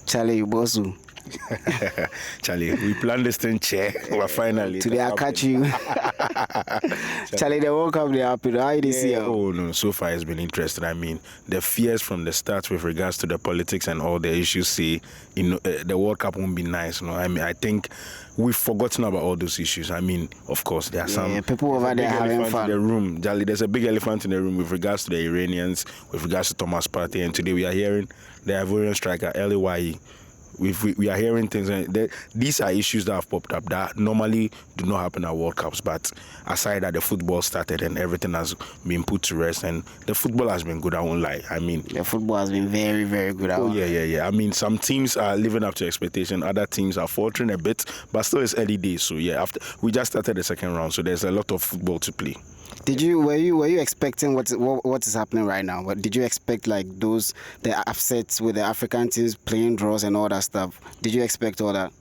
Charlie Bosu. Charlie, we planned this thing, chair. We're finally. Today I catch you. Charlie, the World Cup, they happy. How do you see it? Oh, no, so far it's been interesting. I mean, the fears from the start with regards to the politics and all the issues say, the World Cup won't be nice. No, I mean, I think we've forgotten about all those issues. I mean, of course, there are some people over there having fun. In the room, Charlie, there's a big elephant in the room with regards to the Iranians, with regards to Thomas Partey, and today we are hearing the Ivorian striker, Elikem. We are hearing things, and these are issues that have popped up that normally do not happen at World Cups. But aside that, the football started and everything has been put to rest, and the football has been good. I won't lie. I mean, the football has been very, very good. Yeah. I mean, some teams are living up to expectation. Other teams are faltering a bit, but still it's early days. So yeah, after we just started the second round, so there's a lot of football to play. Were you expecting what is happening right now? Did you expect like the upsets with the African teams playing draws and all that stuff? Did you expect all that?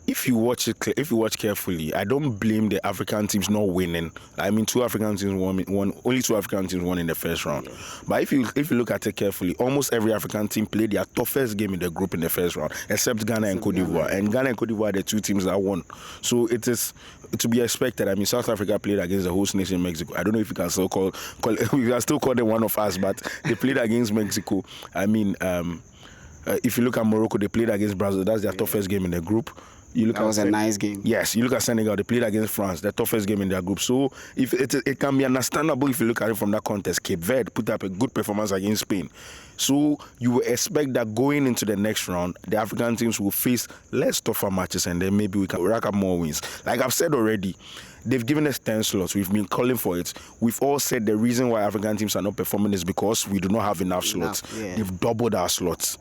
If you watch carefully, I don't blame the African teams not winning. I mean, two African teams won. Only two African teams won in the first round. Yeah. But if you look at it carefully, almost every African team played their toughest game in the group in the first round, except Ghana and Cote d'Ivoire. And Ghana and Cote d'Ivoire are the two teams that won. So it is to be expected. I mean, South Africa played against the host nation Mexico. I don't know if you can still call we can still call them one of us, but they played against Mexico. I mean, if you look at Morocco, they played against Brazil. That's their toughest game in the group. That was a nice game. Yes, you look at Senegal, they played against France, the toughest game in their group. So if it can be understandable if you look at it from that context. Cape Verde put up a good performance against Spain. So you will expect that going into the next round, the African teams will face less tougher matches, and then maybe we can rack up more wins. Like I've said already, they've given us 10 slots. We've been calling for it. We've all said the reason why African teams are not performing is because we do not have enough slots. Yeah. They've doubled our slots.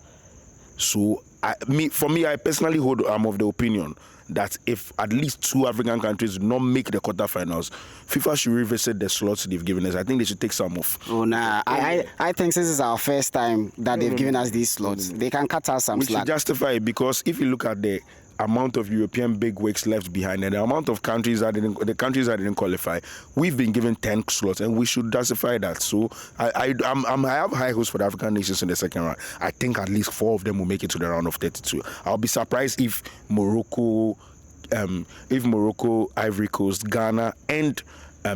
So I personally I'm of the opinion that if at least two African countries do not make the quarterfinals, FIFA should revisit the slots they've given us. I think they should take some off. Oh, nah. I think this is our first time that they've given us these slots. They can cut us some slack. We should justify it, because if you look at the amount of European bigwigs left behind and the amount of countries that didn't qualify, we've been given 10 slots, and we should justify that. So I have high hopes for the African nations in the second round. I think at least 4 of them will make it to the round of 32. I'll be surprised if Morocco, Ivory Coast, Ghana, and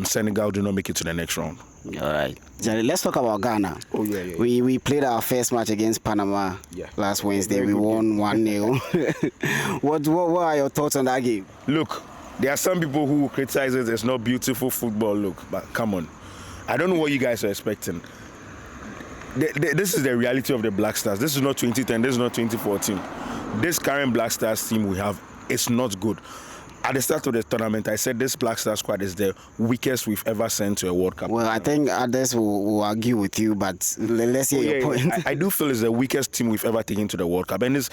Senegal do not make it to the next round. All right, let's talk about Ghana. Oh yeah. We played our first match against Panama last Wednesday. We won 1-0. What are your thoughts on that game? Look, there are some people who criticize it as not beautiful football. Look, but come on, I don't know what you guys are expecting. This is the reality of the Black Stars. This is not 2010. This is not 2014. This current Black Stars team we have is not good. At the start of the tournament, I said this Black Star squad is the weakest we've ever sent to a World Cup. Well, I think others will argue with you, but let's hear your point. I do feel it's the weakest team we've ever taken to the World Cup. And it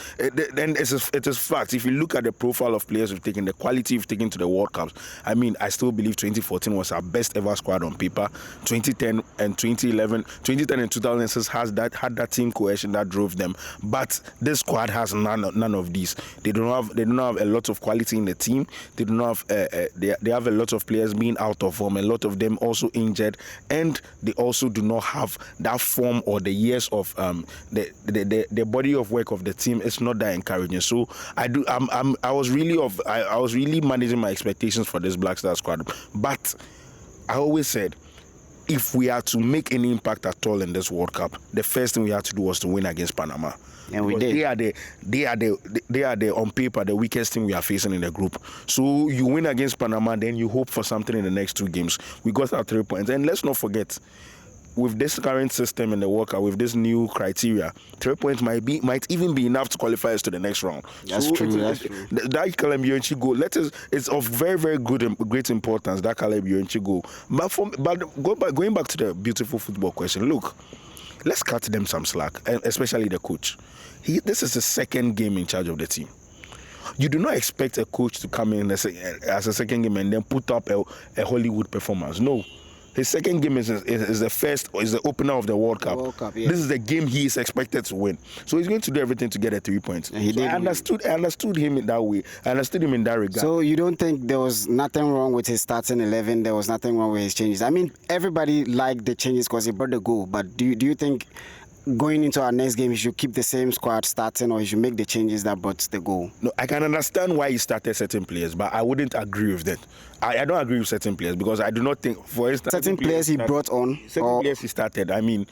is fact. If you look at the profile of players we've taken, the quality we've taken to the World Cups, I mean, I still believe 2014 was our best ever squad on paper. 2010 and 2010 and 2006 had that team cohesion that drove them. But this squad has none of these. They don't have a lot of quality in the team. They do not have. They have a lot of players being out of form. A lot of them also injured, and they also do not have that form or the years of the body of work of the team. It's not that encouraging. So I was really managing my expectations for this Black Star squad. But I always said, if we are to make any impact at all in this World Cup, the first thing we had to do was to win against Panama. And we did. They are the on paper the weakest team we are facing in the group. So you win against Panama, then you hope for something in the next 2 games. We got our 3 points, and let's not forget, with this current system in the World Cup, with this new criteria, 3 points might even be enough to qualify us to the next round. That's true. That Caleb Younchi goal, it's of very, very great importance. That Caleb Younchi goal. But going back to the beautiful football question, look. Let's cut them some slack, especially the coach. This is his second game in charge of the team. You do not expect a coach to come in as a second game and then put up a Hollywood performance. No. His second game is the opener of the World Cup. Yeah. This is the game he is expected to win. So he's going to do everything to get the 3 points. And I understood him in that way. I understood him in that regard. So you don't think there was nothing wrong with his starting 11? There was nothing wrong with his changes? I mean, everybody liked the changes because he brought the goal. But do you think going into our next game, he should keep the same squad starting, or he should make the changes that brought the goal? No, I can understand why he started certain players, but I wouldn't agree with that. I don't agree with certain players because I do not think, for instance, Certain players he brought on, certain players he started. I mean,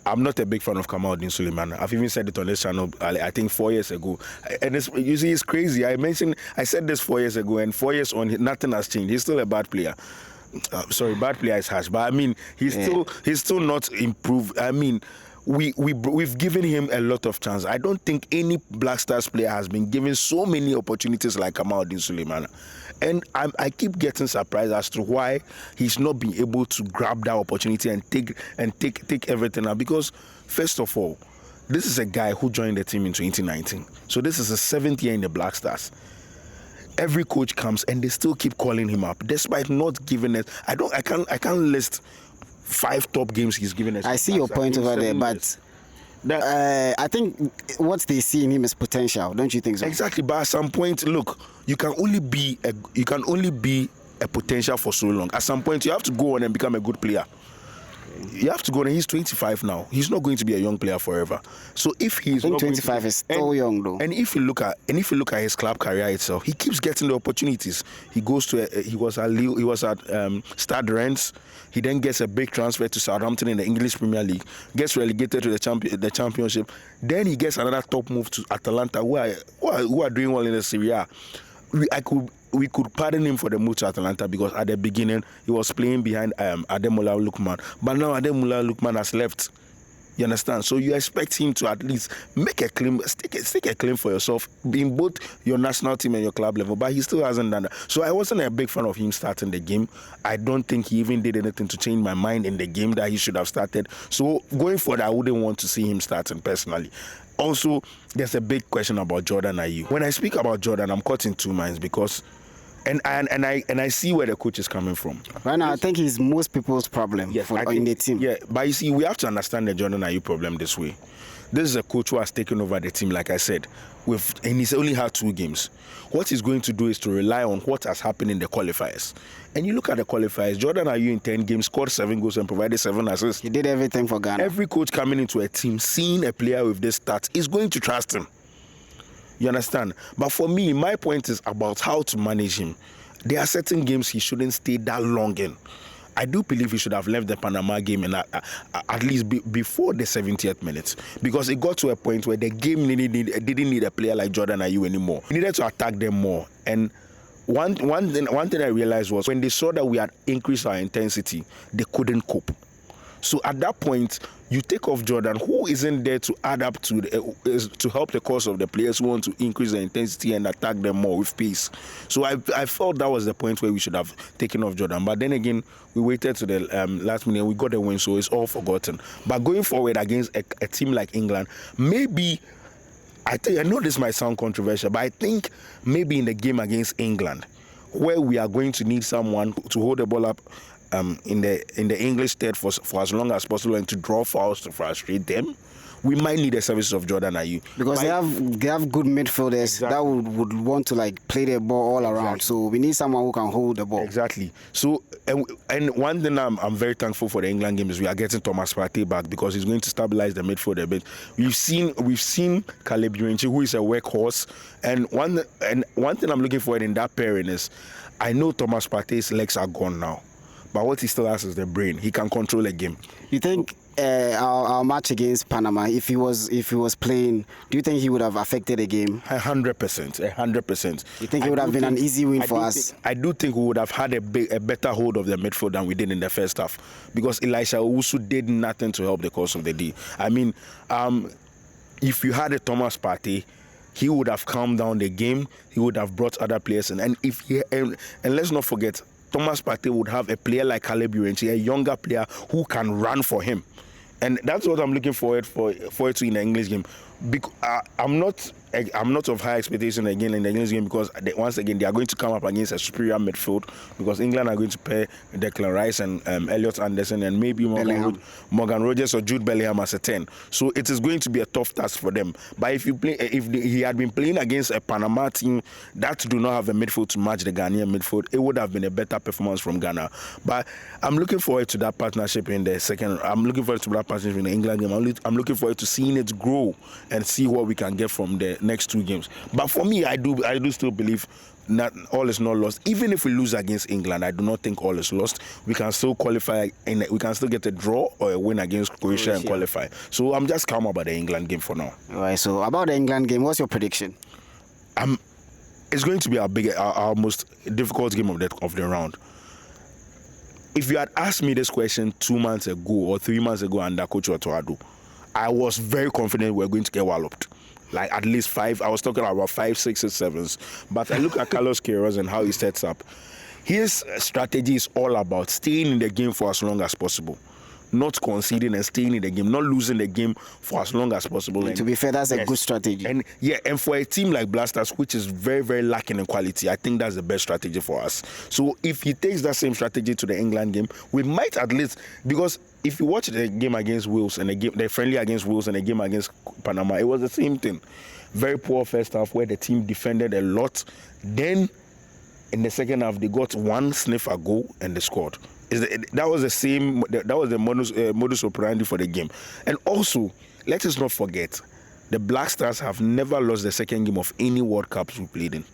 I'm not a big fan of Kamaldeen Suleiman. I've even said it on this channel, I think 4 years ago. And you see, it's crazy. I said this 4 years ago, and 4 years on, nothing has changed. He's still a bad player. Sorry, bad player is harsh, but I mean, he's still not improved. I mean, we've given him a lot of chance. I don't think any Black Stars player has been given so many opportunities like Kamaldeen Suleiman. And I keep getting surprised as to why he's not been able to grab that opportunity and take everything out. Because first of all, this is a guy who joined the team in 2019. So this is his 7th year in the Black Stars. Every coach comes and they still keep calling him up, despite not giving it. I can't list 5 top games he's given us. I see your point over there, but I think what they see in him is potential. Don't you think so? Exactly, but at some point, look, you can only be a potential for so long. At some point, you have to go on and become a good player. You have to go on. He's 25 now. He's not going to be a young player forever. So if he's I think 25 is still young though. And if you look at his club career itself, he keeps getting the opportunities. He goes to he was at Stade Reims. He then gets a big transfer to Southampton in the English Premier League. Gets relegated to the Championship. Then he gets another top move to Atalanta, who are doing well in the Serie A. We could pardon him for the move to Atalanta because at the beginning he was playing behind Ademola Lookman, but now Ademola Lookman has left. You understand? So you expect him to at least make a claim, stick a claim for yourself in both your national team and your club level, but he still hasn't done that. So I wasn't a big fan of him starting the game. I don't think he even did anything to change my mind in the game that he should have started. So going forward, I wouldn't want to see him starting personally. Also, there's a big question about Jordan Ayew. When I speak about Jordan, I'm caught in two minds because and I see where the coach is coming from. Right now, I think he's most people's problem in the team. Yeah, but you see, we have to understand the Jordan Ayew problem this way. This is a coach who has taken over the team, like I said, and he's only had 2 games. What he's going to do is to rely on what has happened in the qualifiers. And you look at the qualifiers, Jordan Ayew in 10 games scored 7 goals and provided 7 assists. He did everything for Ghana. Every coach coming into a team, seeing a player with this stats, is going to trust him. You understand? But for me, my point is about how to manage him. There are certain games he shouldn't stay that long in. I do believe he should have left the Panama game at least before the 70th minute, because it got to a point where the game didn't need a player like Jordan Ayew anymore. He needed to attack them more. And one thing I realized was when they saw that we had increased our intensity, they couldn't cope. So at that point, you take off Jordan, who isn't there to add up to help the cause of the players who want to increase the intensity and attack them more with pace. So I felt that was the point where we should have taken off Jordan. But then again, we waited to the last minute and we got the win, so it's all forgotten. But going forward against a team like England, maybe, I know this might sound controversial, but I think maybe in the game against England, where we are going to need someone to hold the ball up in the English third for as long as possible and to draw fouls to frustrate them, we might need the services of Jordan Ayew. Because they have good midfielders that would want to play the ball all around. So we need someone who can hold the ball. Exactly. So and one thing I'm very thankful for the England game is we are getting Thomas Partey back because he's going to stabilize the midfield a bit. We've seen Caleb Urenchi, who is a workhorse, and one thing I'm looking for in that pairing is I know Thomas Partey's legs are gone now. But what he still has is the brain. He can control a game. You think our match against Panama, if he was playing, do you think he would have affected the game? 100%. You think it would have been an easy win for us? I do think we would have had a better hold of the midfield than we did in the first half, because Elisha Owusu did nothing to help the cause of the day. I mean, if you had a Thomas Partey, he would have calmed down the game. He would have brought other players in, and let's not forget, Thomas Partey would have a player like Caleb Urenchi, a younger player who can run for him. And that's what I'm looking forward to in the English game. I'm not of high expectation again in the English game because once again they are going to come up against a superior midfield because England are going to pair Declan Rice and Elliot Anderson and maybe Morgan Rogers or Jude Bellingham as a 10. So it is going to be a tough task for them. But if he had been playing against a Panama team that do not have a midfield to match the Ghanaian midfield, it would have been a better performance from Ghana. But I'm looking forward to that partnership in the second. I'm looking forward to that partnership in the England game. I'm looking forward to seeing it grow and see what we can get from the next 2 games. But for me, I do still believe not all is not lost. Even if we lose against England, I do not think all is lost. We can still qualify and we can still get a draw or a win against Croatia and qualify. So I'm just calm about the England game for now. All right. So about the England game, what's your prediction? It's going to be our most difficult game of the round. If you had asked me this question 2 months ago or 3 months ago under Coach Otoado, I was very confident we're going to get walloped. Like at least 5. I was talking about 5, 6, 7s. But I look at Carlos Queiroz and how he sets up. His strategy is all about staying in the game for as long as possible. Not conceding and staying in the game, not losing the game for as long as possible. And to be fair, that's a good strategy. And for a team like Blasters, which is very, very lacking in quality, I think that's the best strategy for us. So if he takes that same strategy to the England game, we might at least, because if you watch the game against Wales and the friendly against Wales and the game against Panama, it was the same thing. Very poor first half where the team defended a lot. Then in the second half, they got one sniff a goal and they scored. That was the modus operandi for the game. And also, let us not forget, the Black Stars have never lost the second game of any World Cups we played in.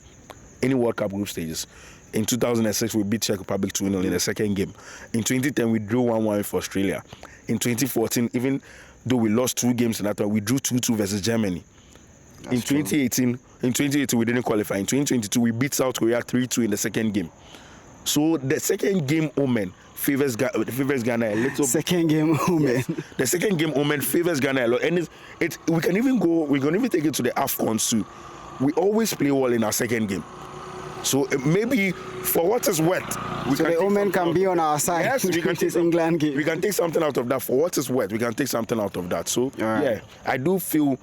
Any World Cup group stages. In 2006, we beat Czech Republic 2-0 in the second game. In 2010, we drew 1-1 for Australia. In 2014, even though we lost 2 games in that one, we drew 2-2 versus Germany. In 2018, we didn't qualify. In 2022, we beat South Korea 3-2 in the second game. So the second game omen favors Ghana a little. Second game omen. Yes. The second game omen favors Ghana a lot, and we can even take it to the AFCON too. We always play well in our second game. So maybe for what is worth, the omen can be on our side. Yes, we can take England game. We can take something out of that. For what is worth, we can take something out of that. So yeah, I do feel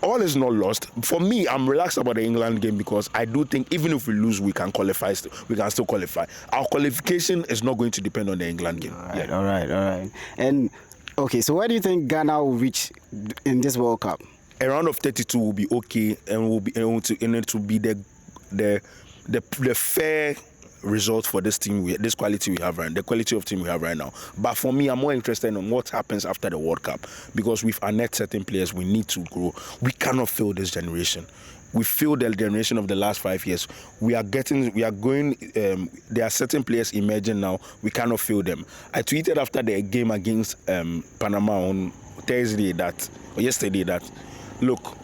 all is not lost. For me, I'm relaxed about the England game because I do think even if we lose, we can qualify. We can still qualify. Our qualification is not going to depend on the England game. All right. And okay, so where do you think Ghana will reach in this World Cup? A round of 32 will be okay, and it will be the fair result for this team, this quality we have right now, the quality of team we have right now. But for me, I'm more interested in what happens after the World Cup because we've unearthed certain players we need to grow. We cannot fail this generation. We failed the generation of the last 5 years. There are certain players emerging now. We cannot fail them. I tweeted after the game against Panama on yesterday that, look,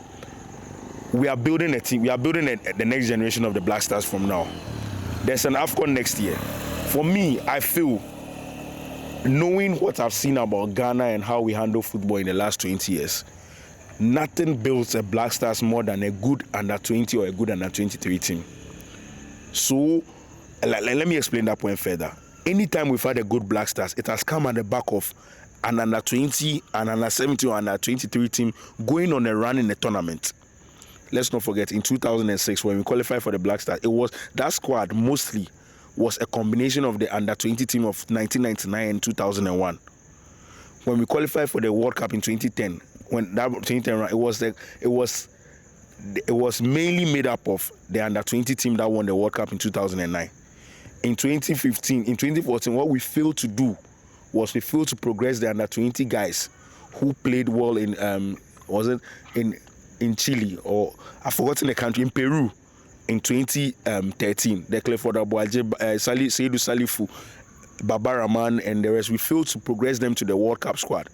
we are building a team. We are building the next generation of the Black Stars from now. There's an AFCON next year. For me, I feel, knowing what I've seen about Ghana and how we handle football in the last 20 years, nothing builds a Black Stars more than a good under-20 or a good under-23 team. So, let me explain that point further. Anytime we've had a good Black Stars, it has come at the back of an under-20, an under-17 or under-23 team going on a run in a tournament. Let's not forget, in 2006, when we qualified for the Black Stars, that squad mostly was a combination of the under-20 team of 1999 and 2001. When we qualified for the World Cup in 2010, it was mainly made up of the under-20 team that won the World Cup in 2009. In 2014, what we failed to do was we failed to progress the under-20 guys who played well in Chile, or I've forgotten the country, in Peru in 2013. The Clifford Abuaje, Seydou Salifu, Baba Rahman, and the rest. We failed to progress them to the World Cup squad.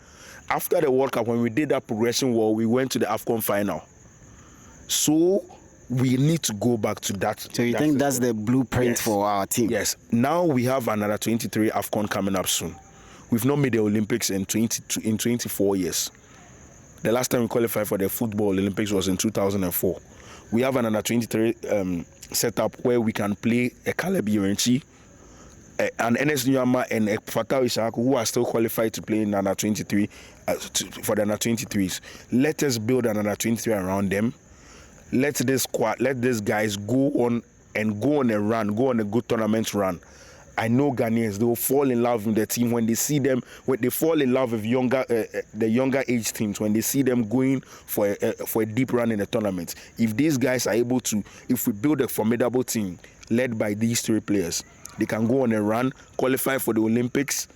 After the World Cup, when we did that progression we went to the AFCON final. So we need to go back to that. So you think that's the blueprint for our team? Yes. Now we have another 23 AFCON coming up soon. We've not made the Olympics in 24 years. The last time we qualified for the Football Olympics was in 2004. We have another 23 setup where we can play a Caleb Irenchi, and NS Nyama and Fatau Isaac, who are still qualified to play in under 23 for the under 23s. Let us build an under 23 around them. Let this squad, let these guys go on a run, go on a good tournament run. I know Ghanaians, they will fall in love with the team when they see them, when they fall in love with the younger age teams, when they see them going for a deep run in the tournament. If these guys are able to, if we build a formidable team led by these three players, they can go on a run, qualify for the Olympics,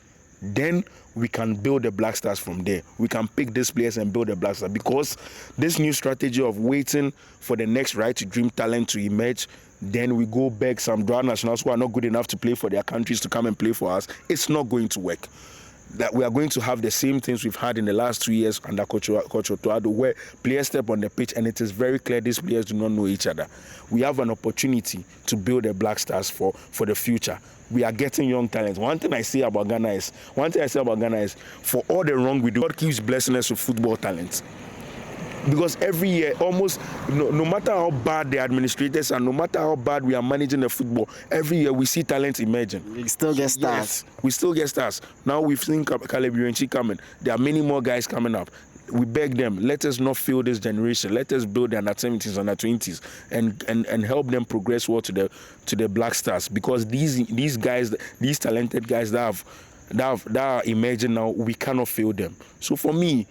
then we can build the Black Stars from there. We can pick these players and build the Black Stars, because this new strategy of waiting for the next right to dream talent to emerge, then we go beg some dual nationals who are not good enough to play for their countries to come and play for us. It's not going to work. That we are going to have the same things we've had in the last 2 years under Coach Otoado, where players step on the pitch and it is very clear these players do not know each other. We have an opportunity to build the Black Stars for the future. We are getting young talents. One thing I say about Ghana is, for all the wrong we do, God keeps blessing us with football talents. Because every year, almost, no matter how bad the administrators are, no matter how bad we are managing the football, every year we see talent emerging. We still get stars. Yes, we still get stars. Now we've seen Caleb Urenchi coming. There are many more guys coming up. We beg them, let us not fail this generation. Let us build the under 17s, under 20s, and help them progress well to the Black Stars. Because these guys, these talented guys that are emerging now, we cannot fail them. So for me,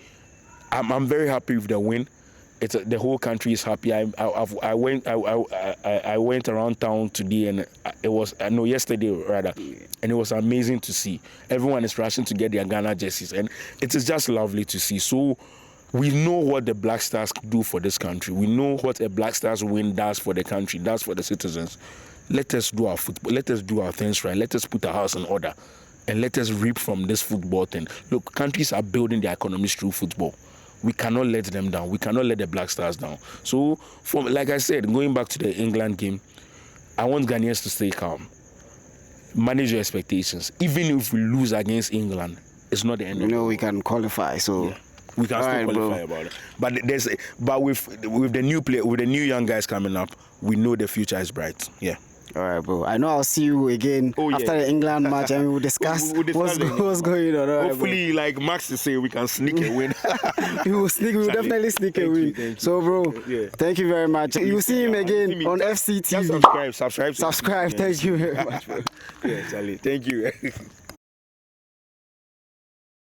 I'm very happy with the win. The whole country is happy. I went around town today, and yesterday rather, and it was amazing to see. Everyone is rushing to get their Ghana jerseys, and it is just lovely to see. So we know what the Black Stars do for this country. We know what a Black Stars win does for the country, does for the citizens. Let us do our football. Let us do our things right. Let us put our house in order, and let us reap from this football thing. Look, countries are building their economies through football. We cannot let them down. We cannot let the Black Stars down. So, like I said, going back to the England game, I want Ghanaians to stay calm. Manage your expectations. Even if we lose against England, it's not the end of it. We can qualify. So yeah, we can still qualify about it. But with the new player, with the new young guys coming up, we know the future is bright. Yeah. All right, bro. I know I'll see you again after the England match, and we'll discuss what's going on. All right, hopefully, bro. Like Max is saying, we can sneak a win. We will definitely sneak a win. So, bro, thank you very much. You see him again on FCTV. Subscribe. Subscribe. Thank you very much, bro. Yeah, Charlie. Thank you.